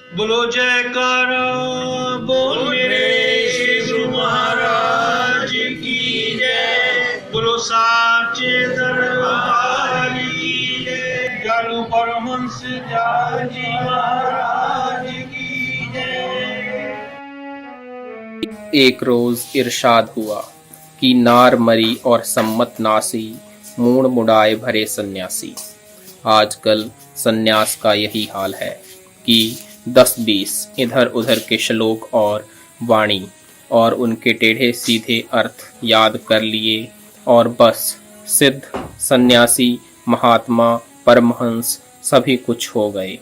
बोलो जयकारा बोल मेरे श्री गुरु महाराज की जय। बोलो साचे दरबार की जय। जालू परमहंस जाजी महाराज की जय। एक रोज इरशाद हुआ कि नार मरी और सम्मत नासी, मूण मुड़ाए भरे सन्यासी। आजकल सन्यास का यही हाल है कि 10-20 इधर उधर के श्लोक और वाणी और उनके टेढ़े सीधे अर्थ याद कर लिए और बस सिद्ध, सन्यासी, महात्मा, परमहंस सभी कुछ हो गए।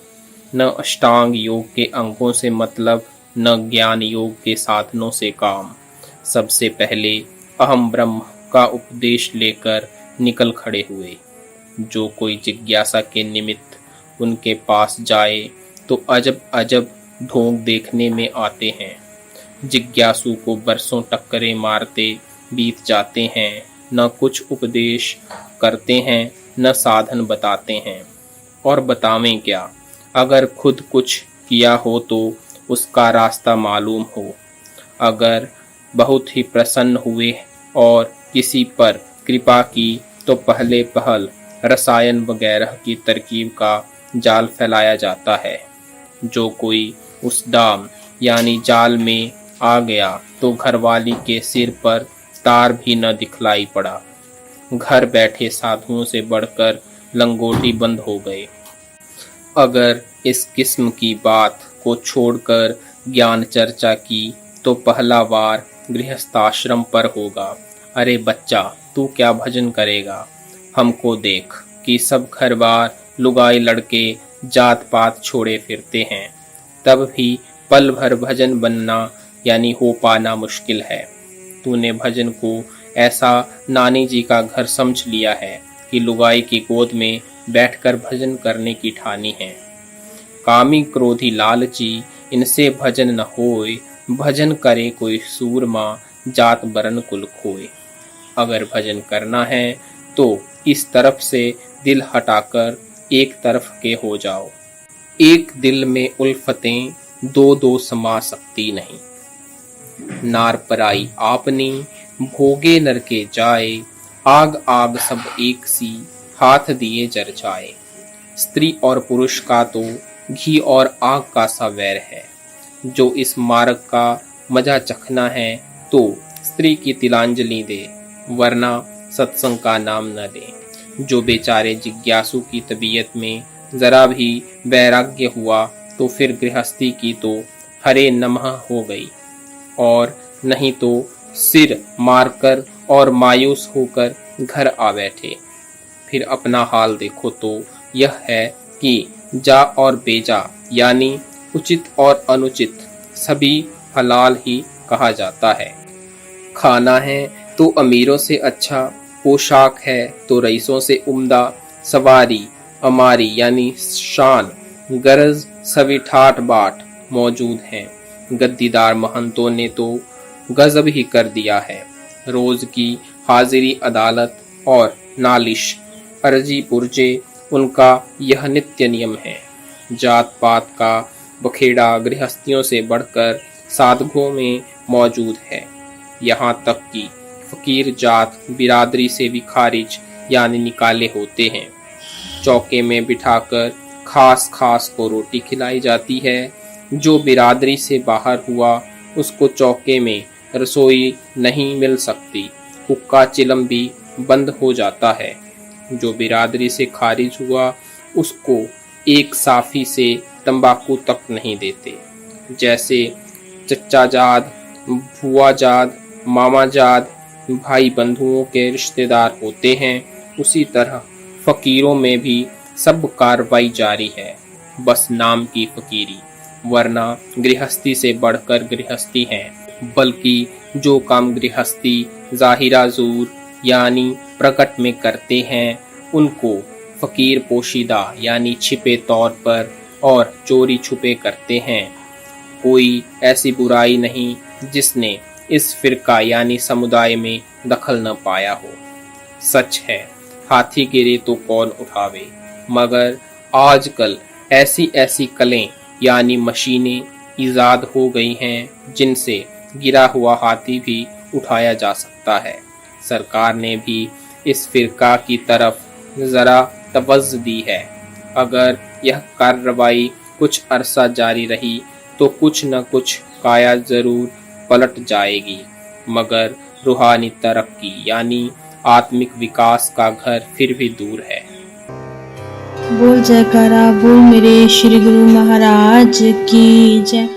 न अष्टांग योग के अंगों से मतलब, न ज्ञान योग के साधनों से काम। सबसे पहले अहम ब्रह्म का उपदेश लेकर निकल खड़े हुए। जो कोई जिज्ञासा के निमित्त उनके पास जाए तो अजब अजब ढोंग देखने में आते हैं। जिज्ञासु को बरसों टक्करे मारते बीत जाते हैं। न कुछ उपदेश करते हैं, न साधन बताते हैं। और बतावें क्या, अगर खुद कुछ किया हो तो उसका रास्ता मालूम हो। अगर बहुत ही प्रसन्न हुए और किसी पर कृपा की तो पहले पहल रसायन वगैरह की तरकीब का जाल फैलाया जाता है। जो कोई उस दाम यानी जाल में आ गया तो घरवाली के सिर पर तार भी न दिखलाई पड़ा। घर बैठे साधुओं से बढ़कर लंगोटी बंद हो गए। अगर इस किस्म की बात को छोड़कर ज्ञान चर्चा की तो पहला वार गृहस्थाश्रम पर होगा। अरे बच्चा, तू क्या भजन करेगा? हमको देख कि सब घर बार लुगाई लड़के जात पात छोड़े फिरते हैं, तब भी पल भर भजन बनना यानी हो पाना मुश्किल है। तूने भजन को ऐसा नानी जी का घर समझ लिया है कि लुगाई की गोद में बैठकर भजन करने की ठानी है। कामी क्रोधी लालची इनसे भजन न होए, भजन करे कोई सूरमा जात बरन कुल खोए। अगर भजन करना है तो इस तरफ से दिल हटाकर एक तरफ के हो जाओ। एक दिल में उल्फतें दो दो समा सकती नहीं। नार पराई आपनी भोगे नर के जाए, आग आग सब एक सी हाथ दिए जर जाए। स्त्री और पुरुष का तो घी और आग का सा वैर है। जो इस मार्ग का मजा चखना है तो स्त्री की तिलांजलि दे, वरना सत्संग का नाम न दे। जो बेचारे जिज्ञासु की तबीयत में जरा भी वैराग्य हुआ तो फिर गृहस्थी की तो हरे नमः हो गई, और नहीं तो सिर मारकर और मायूस होकर घर आ बैठे। फिर अपना हाल देखो तो यह है कि जा और बेजा यानी उचित और अनुचित सभी हलाल ही कहा जाता है। खाना है तो अमीरों से अच्छा, पोशाक है तो रईसों से उम्दा, सवारी अमारी यानी शान गरज सभी ठाट बाट मौजूद हैं। गद्दीदार महंतों ने तो गजब ही कर दिया है। रोज की हाजिरी अदालत और नालिश अर्जी पुरजे उनका यह नित्य नियम है। जात पात का बखेड़ा गृहस्थियों से बढ़कर साधकों में मौजूद है। यहाँ तक कि फकीर जात बिरादरी से भी खारिज यानी निकाले होते हैं। चौके में बिठाकर खास खास को रोटी खिलाई जाती है। जो बिरादरी से बाहर हुआ उसको चौके में रसोई नहीं मिल सकती। हुक्का चिलम भी बंद हो जाता है। जो बिरादरी से खारिज हुआ उसको एक साफी से तंबाकू तक नहीं देते। जैसे चच्चा जाद, भुआ जाद, मामा जाद भाई बंधुओं के रिश्तेदार होते हैं, उसी तरह फकीरों में भी सब कार्रवाई जारी है। बस नाम की फकीरी, वरना गृहस्थी से बढ़कर गृहस्थी है। बल्कि जो काम गृहस्थी जाहिरा जूर यानी प्रकट में करते हैं उनको फकीर पोशीदा यानी छिपे तौर पर और चोरी छुपे करते हैं। कोई ऐसी बुराई नहीं जिसने इस फिरका यानी समुदाय में दखल न पाया हो। सच है, हाथी गिरे तो कौन उठावे, मगर आजकल ऐसी ऐसी कलें यानी मशीनें ईजाद हो गई हैं जिनसे गिरा हुआ हाथी भी उठाया जा सकता है। सरकार ने भी इस फिरका की तरफ जरा तवज्जो दी है। अगर यह कार्रवाई कुछ अरसा जारी रही तो कुछ न कुछ काया जरूर पलट जाएगी, मगर रूहानी तरक्की यानी आत्मिक विकास का घर फिर भी दूर है। बोल जयकारा बोल मेरे श्री गुरु महाराज की जय।